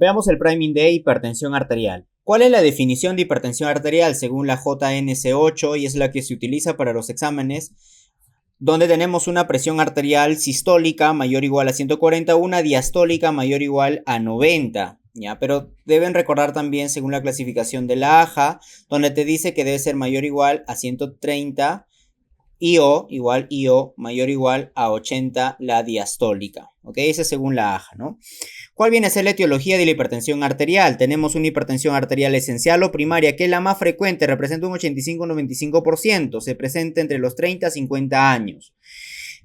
Veamos el priming de hipertensión arterial. ¿Cuál es la definición de hipertensión arterial según la JNS8 y es la que se utiliza para los exámenes? Donde tenemos una presión arterial sistólica mayor o igual a 140, una diastólica mayor o igual a 90. ¿Ya? Pero deben recordar también según la clasificación de la AJA, donde te dice que debe ser mayor o igual a 130 IO mayor o igual a 80 la diastólica. ¿Ok? Ese es según la AJA, ¿no? ¿Cuál viene a ser la etiología de la hipertensión arterial? Tenemos una hipertensión arterial esencial o primaria, que es la más frecuente, representa un 85-95%, se presenta entre los 30 a 50 años.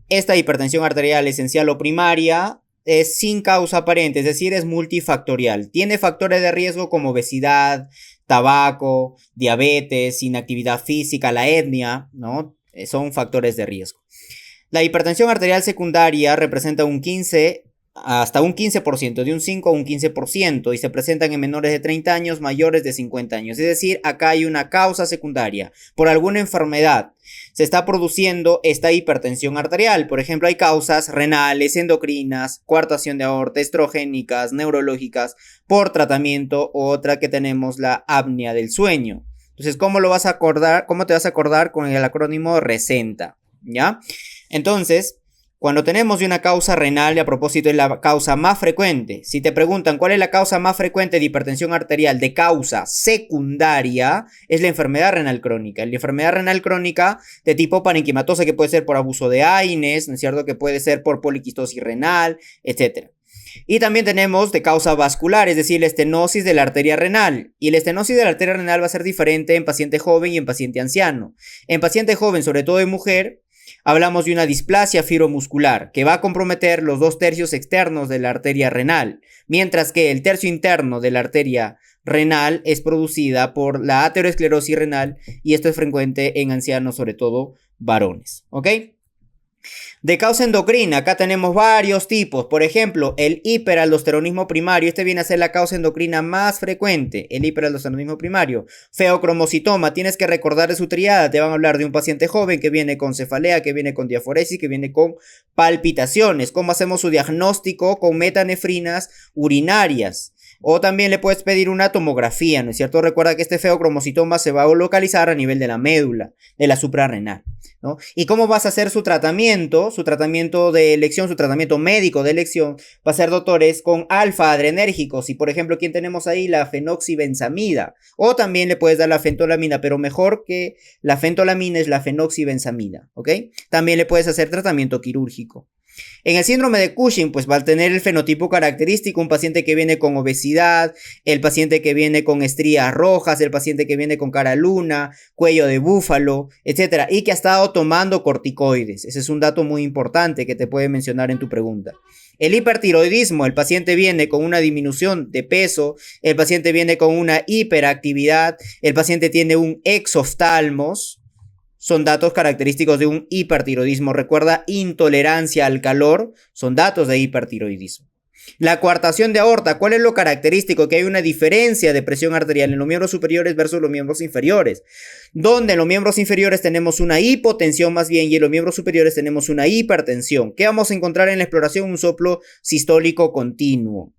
Esta hipertensión arterial esencial o primaria es sin causa aparente, es decir, es multifactorial. Tiene factores de riesgo como obesidad, tabaco, diabetes, inactividad física, la etnia, ¿no? Son factores de riesgo. La hipertensión arterial secundaria representa hasta un 15%, de un 5 a un 15%, y se presentan en menores de 30 años, mayores de 50 años. Es decir, acá hay una causa secundaria. Por alguna enfermedad se está produciendo esta hipertensión arterial. Por ejemplo, hay causas renales, endocrinas, coartación de aorta, estrogénicas, neurológicas, por tratamiento, o otra que tenemos la apnea del sueño. Entonces, ¿cómo te vas a acordar con el acrónimo RESENTA? ¿Ya? Entonces, cuando tenemos de una causa renal, y a propósito es la causa más frecuente, si te preguntan cuál es la causa más frecuente de hipertensión arterial de causa secundaria, es la enfermedad renal crónica. La enfermedad renal crónica de tipo parenquimatosa, que puede ser por abuso de AINES, ¿no es cierto? Que puede ser por poliquistosis renal, etc. Y también tenemos de causa vascular, es decir, la estenosis de la arteria renal. Y la estenosis de la arteria renal va a ser diferente en paciente joven y en paciente anciano. En paciente joven, sobre todo en mujer, hablamos de una displasia fibromuscular que va a comprometer los 2/3 externos de la arteria renal, mientras que el tercio interno de la arteria renal es producida por la aterosclerosis renal, y esto es frecuente en ancianos, sobre todo varones. ¿Ok? De causa endocrina, acá tenemos varios tipos. Por ejemplo, el hiperaldosteronismo primario. Este viene a ser la causa endocrina más frecuente, el hiperaldosteronismo primario. Feocromocitoma, tienes que recordar de su triada. Te van a hablar de un paciente joven que viene con cefalea, que viene con diaforesis, que viene con palpitaciones. ¿Cómo hacemos su diagnóstico? Con metanefrinas urinarias. O también le puedes pedir una tomografía, ¿no es cierto? Recuerda que este feocromocitoma se va a localizar a nivel de la médula, de la suprarrenal, ¿no? ¿Y cómo vas a hacer su tratamiento? Su tratamiento de elección, su tratamiento médico de elección, va a ser, doctores, con alfa-adrenérgicos. Y, por ejemplo, ¿quién tenemos ahí? La fenoxibenzamida. O también le puedes dar la fentolamina, pero mejor que la fentolamina es la fenoxibenzamida, ¿ok? También le puedes hacer tratamiento quirúrgico. En el síndrome de Cushing, pues va a tener el fenotipo característico, un paciente que viene con obesidad, el paciente que viene con estrías rojas, el paciente que viene con cara luna, cuello de búfalo, etcétera, y que ha estado tomando corticoides. Ese es un dato muy importante que te puede mencionar en tu pregunta. El hipertiroidismo, el paciente viene con una disminución de peso, el paciente viene con una hiperactividad, el paciente tiene un exoftalmos. Son datos característicos de un hipertiroidismo. Recuerda, intolerancia al calor, son datos de hipertiroidismo. La coartación de aorta, ¿cuál es lo característico? Que hay una diferencia de presión arterial en los miembros superiores versus los miembros inferiores. Donde en los miembros inferiores tenemos una hipotensión más bien, y en los miembros superiores tenemos una hipertensión. ¿Qué vamos a encontrar en la exploración? Un soplo sistólico continuo.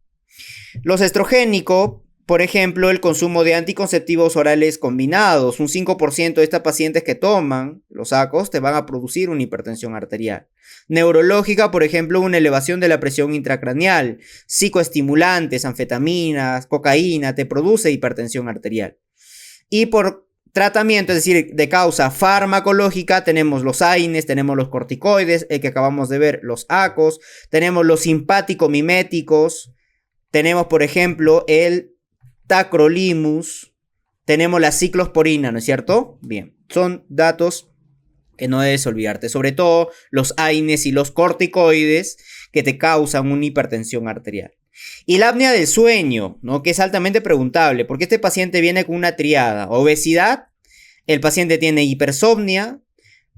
Los estrogénicos, por ejemplo, el consumo de anticonceptivos orales combinados. Un 5% de estas pacientes que toman los sacos te van a producir una hipertensión arterial. Neurológica, por ejemplo, una elevación de la presión intracraneal. Psicoestimulantes, anfetaminas, cocaína, te produce hipertensión arterial. Y por tratamiento, es decir, de causa farmacológica, tenemos los AINES, tenemos los corticoides, el que acabamos de ver, los ACOs, tenemos los simpático-miméticos, tenemos, por ejemplo, el tacrolimus, tenemos la ciclosporina, ¿no es cierto? Bien, son datos que no debes olvidarte, sobre todo los AINES y los corticoides que te causan una hipertensión arterial. Y la apnea del sueño, ¿no? Que es altamente preguntable, porque este paciente viene con una triada: obesidad, el paciente tiene hipersomnia,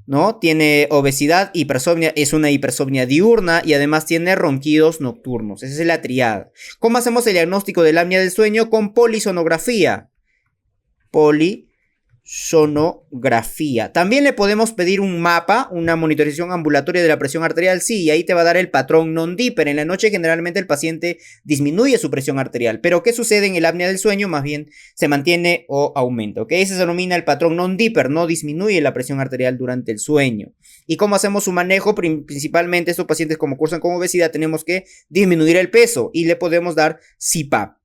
¿no? Tiene obesidad, hipersomnia, es una hipersomnia diurna y además tiene ronquidos nocturnos. Esa es la triada. ¿Cómo hacemos el diagnóstico de la apnea del sueño? Con polisonografía. sonografía. También le podemos pedir un mapa, una monitorización ambulatoria de la presión arterial, sí, y ahí te va a dar el patrón non-dipper. En la noche generalmente el paciente disminuye su presión arterial, pero ¿qué sucede en el apnea del sueño? Más bien se mantiene o aumenta, ¿ok? Ese se denomina el patrón non-dipper, no disminuye la presión arterial durante el sueño. ¿Y cómo hacemos su manejo? Principalmente estos pacientes como cursan con obesidad tenemos que disminuir el peso y le podemos dar CPAP.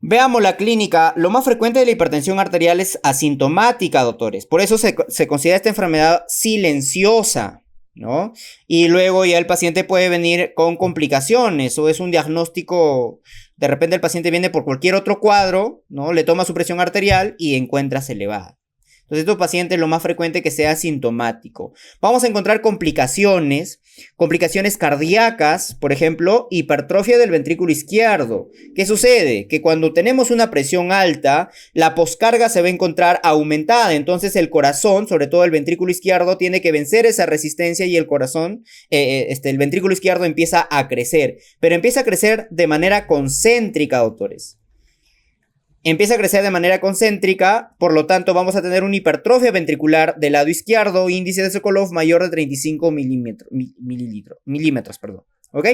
Veamos la clínica. Lo más frecuente de la hipertensión arterial es asintomática, doctores. Por eso se considera esta enfermedad silenciosa, ¿no? Y luego ya el paciente puede venir con complicaciones o es un diagnóstico. De repente el paciente viene por cualquier otro cuadro, ¿no? Le toma su presión arterial y encuentras elevada. Entonces, estos pacientes lo más frecuente es que sea asintomático. Vamos a encontrar complicaciones cardíacas, por ejemplo, hipertrofia del ventrículo izquierdo. ¿Qué sucede? Que cuando tenemos una presión alta, la poscarga se va a encontrar aumentada. Entonces, el corazón, sobre todo el ventrículo izquierdo, tiene que vencer esa resistencia y el corazón, el ventrículo izquierdo empieza a crecer. Pero empieza a crecer de manera concéntrica, doctores. Empieza a crecer de manera concéntrica, por lo tanto vamos a tener una hipertrofia ventricular del lado izquierdo, índice de Sokolov mayor de 35 milímetros, ¿ok?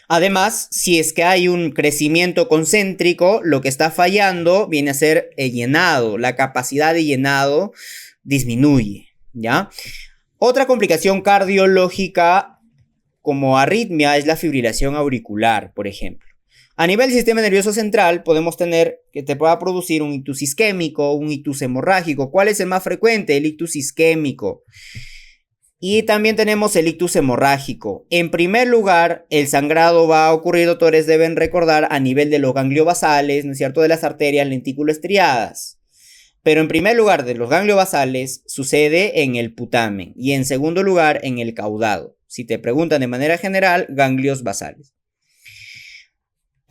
Además, si es que hay un crecimiento concéntrico, lo que está fallando viene a ser el llenado, la capacidad de llenado disminuye, ¿ya? Otra complicación cardiológica como arritmia es la fibrilación auricular, por ejemplo. A nivel del sistema nervioso central podemos tener que te pueda producir un ictus isquémico, un ictus hemorrágico. ¿Cuál es el más frecuente? El ictus isquémico. Y también tenemos el ictus hemorrágico. En primer lugar, el sangrado va a ocurrir, doctores, deben recordar, a nivel de los ganglios basales, ¿no es cierto?, de las arterias lentículo-estriadas. Pero en primer lugar, de los ganglios basales, sucede en el putamen. Y en segundo lugar, en el caudado. Si te preguntan de manera general, ganglios basales.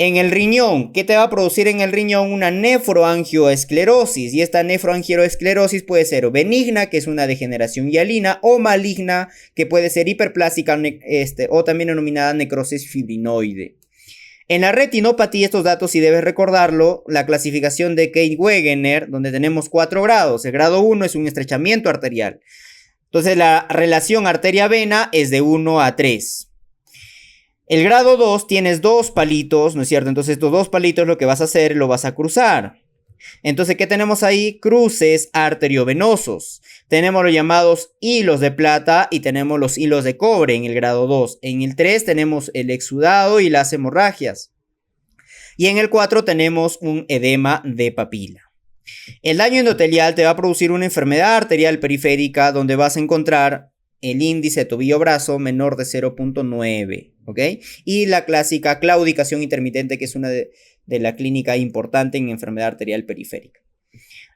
En el riñón, ¿qué te va a producir en el riñón? Una nefroangioesclerosis. Y esta nefroangioesclerosis puede ser benigna, que es una degeneración hialina, o maligna, que puede ser hiperplástica o también denominada necrosis fibrinoide. En la retinopatía, estos datos, si debes recordarlo, la clasificación de Keith-Wegener, donde tenemos 4 grados. El grado 1 es un estrechamiento arterial. Entonces, la relación arteria-vena es de 1 a 3. El grado 2 tienes 2 palitos, ¿no es cierto? Entonces estos 2 palitos lo que vas a hacer, lo vas a cruzar. Entonces, ¿qué tenemos ahí? Cruces arteriovenosos. Tenemos los llamados hilos de plata y tenemos los hilos de cobre en el grado 2. En el 3 tenemos el exudado y las hemorragias. Y en el 4 tenemos un edema de papila. El daño endotelial te va a producir una enfermedad arterial periférica donde vas a encontrar el índice tobillo-brazo menor de 0.9, ¿ok? Y la clásica claudicación intermitente, que es una de la clínica importante en enfermedad arterial periférica.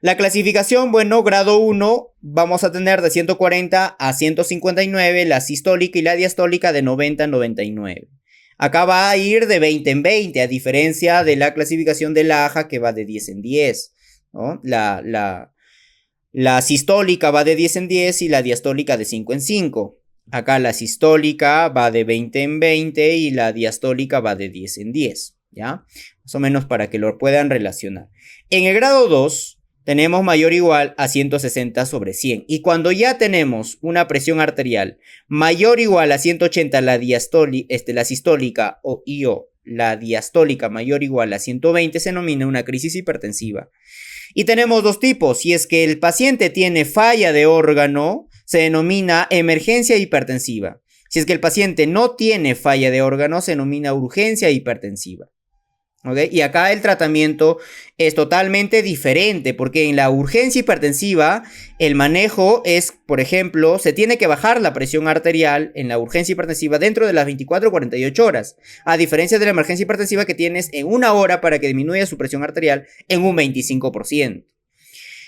La clasificación, bueno, grado 1, vamos a tener de 140 a 159, la sistólica y la diastólica de 90 a 99. Acá va a ir de 20 en 20, a diferencia de la clasificación de la AJA, que va de 10 en 10, ¿no? La sistólica va de 10 en 10 y la diastólica de 5 en 5. Acá la sistólica va de 20 en 20 y la diastólica va de 10 en 10, ¿ya? Más o menos para que lo puedan relacionar. En el grado 2 tenemos mayor o igual a 160 sobre 100. Y cuando ya tenemos una presión arterial mayor o igual a 180, la sistólica o la diastólica mayor o igual a 120 se denomina una crisis hipertensiva. Y tenemos 2 tipos. Si es que el paciente tiene falla de órgano, se denomina emergencia hipertensiva. Si es que el paciente no tiene falla de órgano, se denomina urgencia hipertensiva. ¿Okay? Y acá el tratamiento es totalmente diferente, porque en la urgencia hipertensiva el manejo es, por ejemplo, se tiene que bajar la presión arterial en la urgencia hipertensiva dentro de las 24 o 48 horas, a diferencia de la emergencia hipertensiva que tienes en 1 hora para que disminuya su presión arterial en un 25%.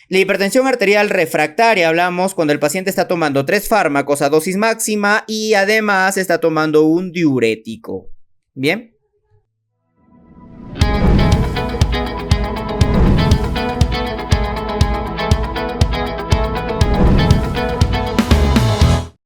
La hipertensión arterial refractaria hablamos cuando el paciente está tomando 3 fármacos a dosis máxima y además está tomando un diurético. Bien.